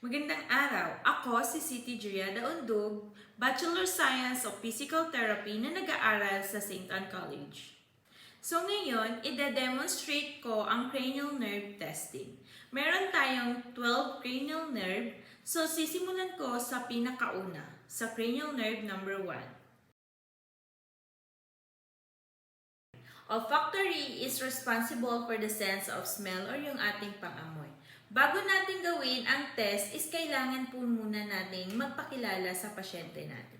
Magandang araw! Ako si Siti Juliada Undog, Bachelor Science of Physical Therapy na nag-aaral sa St. Anne College. So ngayon, ide-demonstrate ko ang cranial nerve testing. Meron tayong 12 cranial nerve, so sisimulan ko sa pinakauna, sa cranial nerve number 1. Olfactory is responsible for the sense of smell or yung ating pang-amoy. Bago natin gawin ang test is kailangan po muna natin magpakilala sa pasyente natin.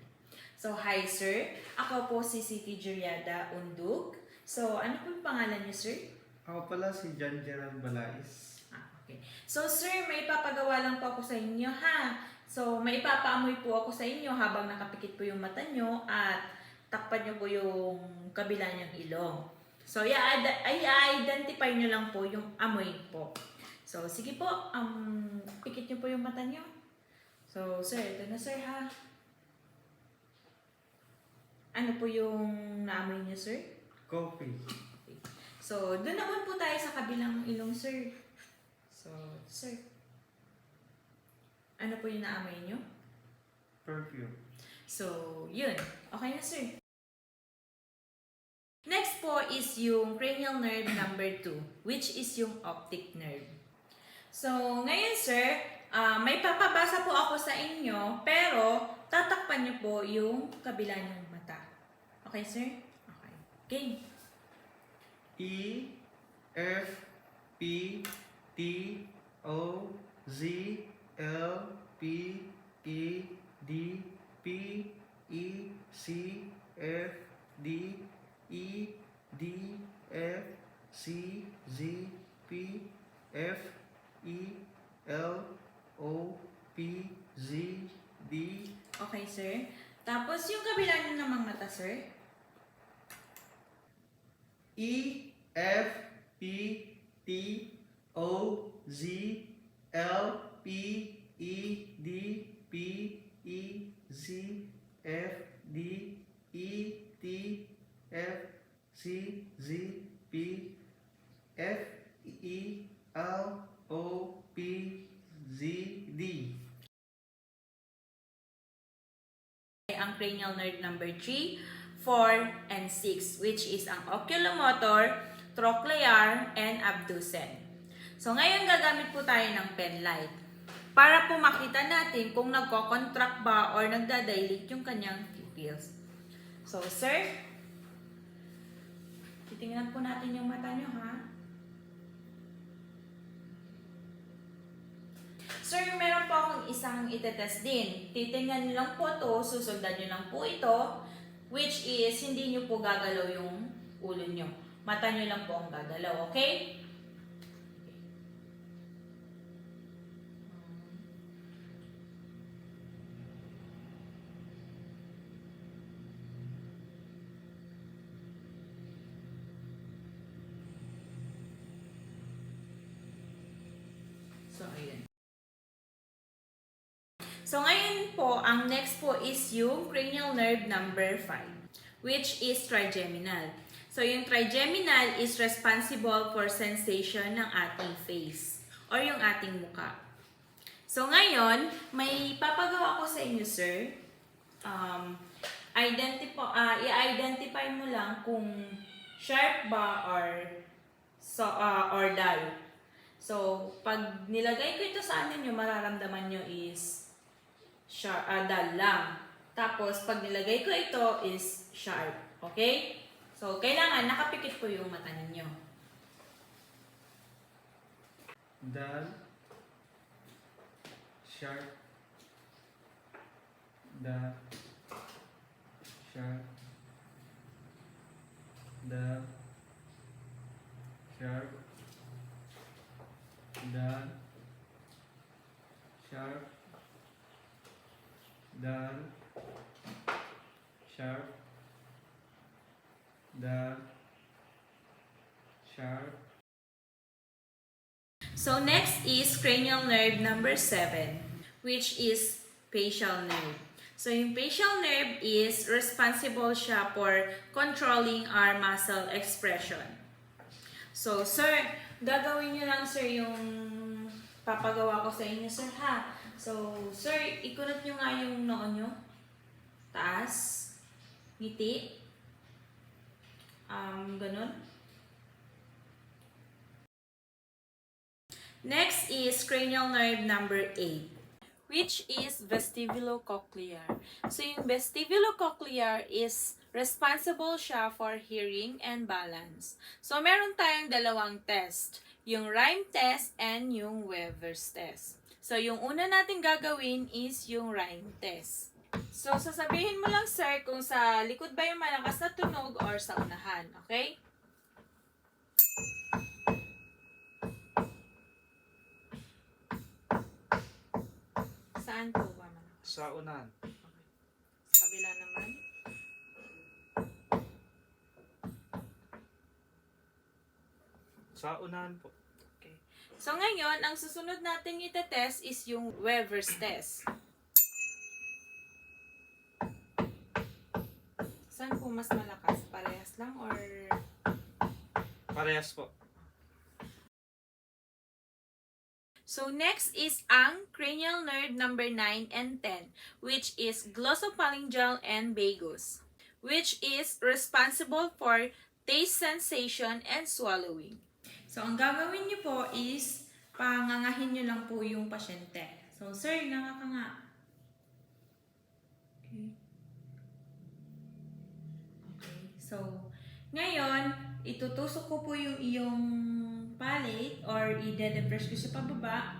So, hi sir. Ako po si Siti Juliada Undog. So, ano po yung pangalan niyo sir? Ako pala si John Gerald Balais. Okay. So, sir, may papagawa lang po ako sa inyo ha. So, may ipapaamoy po ako sa inyo habang nakapikit po yung mata nyo at takpan nyo po yung kabila niyong ilong. So, i-identify nyo lang po yung amoy po. So, sige po, pikit nyo po yung mata nyo. So, sir, ito na sir ha. Ano po yung naamoy nyo sir? Coffee. Okay. So, doon naman po tayo sa kabilang ilong sir. So, sir. Ano po yung naamoy nyo? Perfume. So, yun. Okay na sir. Next po is yung cranial nerve number 2, which is yung optic nerve. So, ngayon sir, may papabasa po ako sa inyo, pero tatakpan niyo po yung kabila niyong mata. Okay sir? Okay. Game. E, F, P, T, O, Z, L, P, E, D, P, E, C, F, D, E, D, F, C, Z, P, F, E, L, O, P, Z, D. Okay sir. Tapos yung kabila niyo namang mata sir. E, F, P, T, O, Z, L, P, E, D, P, E, Z, F, D, E, T, F, C, Z, P, F, E, L, O, P, Z, D. Ang cranial nerve number 3, 4, and 6, which is ang oculomotor, trochlear, and abducens. So, ngayon gagamit po tayo ng pen light para po makita natin kung nagko-contract ba or nagdadilate yung kanyang pupils. So, sir, titingnan po natin yung mata nyo, ha? Sir, meron po akong isang itetest din. Titingnan nyo lang po to, susundan nyo lang po ito, which is hindi nyo po gagalaw yung ulo nyo. Mata nyo lang po ang gagalaw, okay? So, ayun. So, ngayon po, ang next po is yung cranial nerve number 5, which is trigeminal. So, yung trigeminal is responsible for sensation ng ating face or yung ating muka. So, ngayon, may papagawa ko sa inyo, sir. I-identify mo lang kung sharp ba or dull. So, pag nilagay ko ito sa ano nyo, mararamdaman nyo is dull lang. Tapos, pag nilagay ko ito is sharp. Okay? So, kailangan nakapikit po yung mata ninyo. Dull, sharp, dull, sharp, dull, sharp, dull, sharp, dull, sharp, dull, sharp. So, next is cranial nerve number 7, which is facial nerve. So, yung facial nerve is responsible siya for controlling our muscle expression. So, sir, gagawin nyo lang, sir, yung papagawa ko sa inyo, sir, ha? So, sir, ikunot nyo nga yung noo nyo. Taas. Ngiti. Ganun. Next is cranial nerve number 8, which is vestibulocochlear. So, yung vestibulocochlear is responsible siya for hearing and balance. So, meron tayong dalawang test. Yung rhyme test and yung Weber's test. So, yung una natin gagawin is yung rhyme test. So, sasabihin mo lang, sir, kung sa likod ba yung malakas na tunog or sa unahan. Okay? Saan po ba malakas? Sa unahan. Sa kabila naman. Sa unahan po. Okay. So, ngayon, ang susunod natin itetest is yung Weber's test. Saan po mas malakas? Parehas lang or... Parehas po. So, next is ang cranial nerve number 9 and 10, which is glossopharyngeal and vagus, which is responsible for taste sensation and swallowing. So, ang gagawin niyo po is pangangahin niyo lang po yung pasyente. So, sir, nganga ka nga. Okay. Okay. So, ngayon, itutusok ko po yung iyong palate or i-depress ko sa pababa.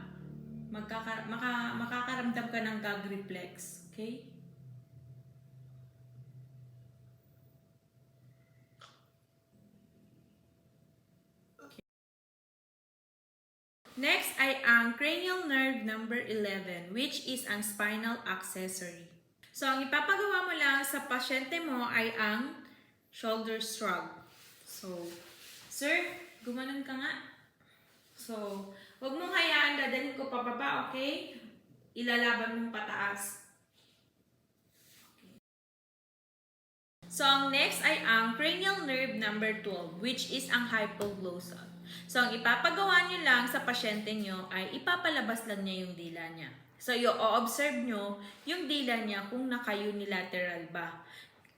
Makakaramdam ka ng gag reflex. Okay? Next ay ang cranial nerve number 11, which is ang spinal accessory. So, ang ipapagawa mo lang sa pasyente mo ay ang shoulder shrug. So, sir, gumanon ka nga. So, huwag mong hayaan, dadalhin ko pababa, okay? Ilalaban mong pataas. Okay. So, ang next ay ang cranial nerve number 12, which is ang hypoglossal. So, ang ipapagawa nyo lang sa pasyente nyo ay ipapalabas lang niya yung dila niya. So, i-observe nyo yung dila niya kung naka-unilateral ba.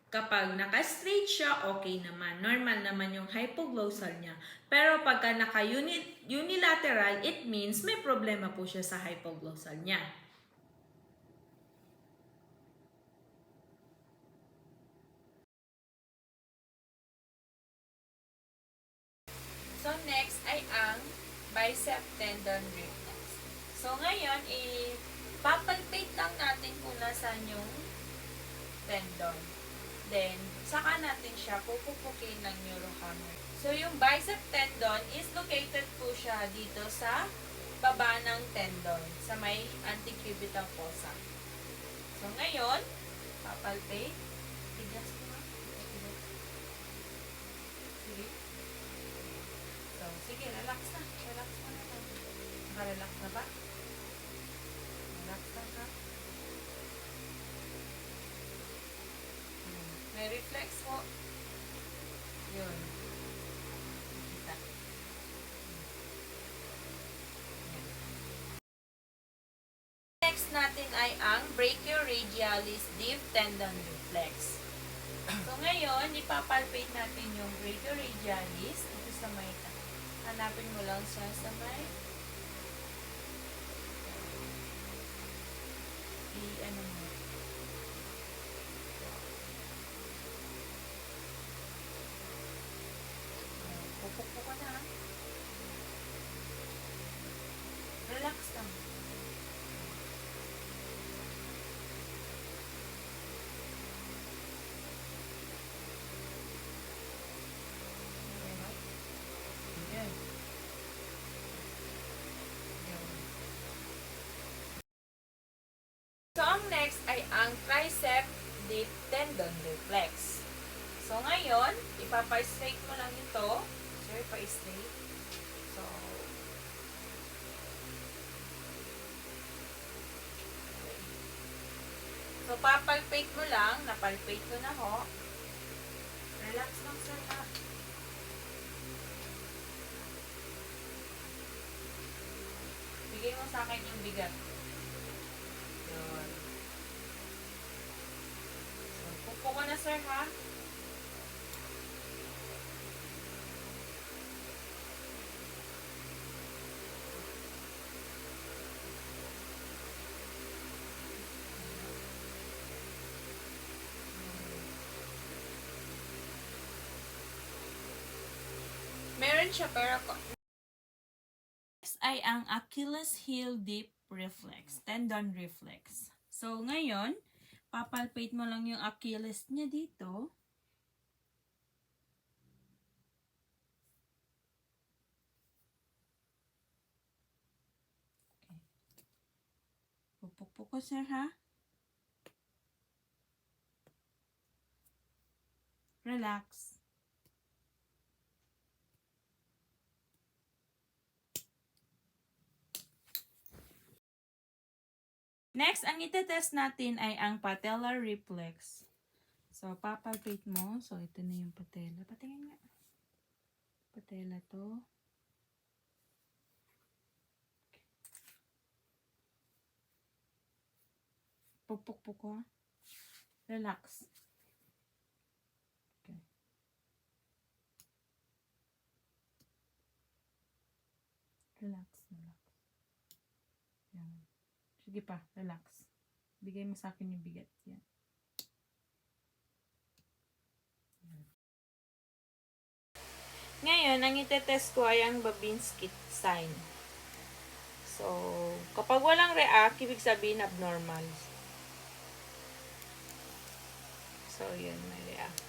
Kapag naka-straight siya, okay naman. Normal naman yung hypoglossal niya. Pero pagka naka-unilateral, it means may problema po siya sa hypoglossal niya. So, next ay ang bicep tendon reflex. So, ngayon, ipapalpate lang natin kung nasaan yung tendon. Then, saka natin siya pupupukin ng neurohammer. So, yung bicep tendon is located po siya dito sa baba ng tendon, sa may antecubital fossa. So, ngayon, papalpate. Tigas mo nga. Sige. So, sige, relax na. Relax mo na lang. Nakarelax na ba? Relax na ha? May reflex mo. Yun. Kita. Next natin ay ang brachioradialis deep tendon reflex. So ngayon, ipapalpate natin yung brachioradialis dito sa may, hanapin mo lang siya sa may, ano mo, pupukpo ka na. Relax lang. Yan. So, ang next ay ang tricep deep tendon reflex. So, ngayon, ipapa-straight mo lang ito. Sir, pa-straight. So, papalpate mo lang. Napalpate ko na ho. Relax lang, sir, ha? Bigay mo sa akin yung bigat. Yun. So, pupo ko na, sir, ha? Meron siya, pero next ay ang Achilles heel dip reflex, tendon reflex. So, ngayon, papalpate mo lang yung Achilles niya dito. Okay. Pupukpuk ko, sir, ha? Relax. Next, ang itetest natin ay ang patellar reflex. So, papalpate mo. So, ito na yung patella. Patingin nga. Patella to. Pupukpuk ko. Relax. Okay. Relax, relax. Yan. Sige pa, relax. Bigay mo sa akin yung bigat. Yan. Ngayon, ang itetest ko ay ang Babinski sign. So, kapag walang react, ibig sabihin abnormal. So, yun, may react.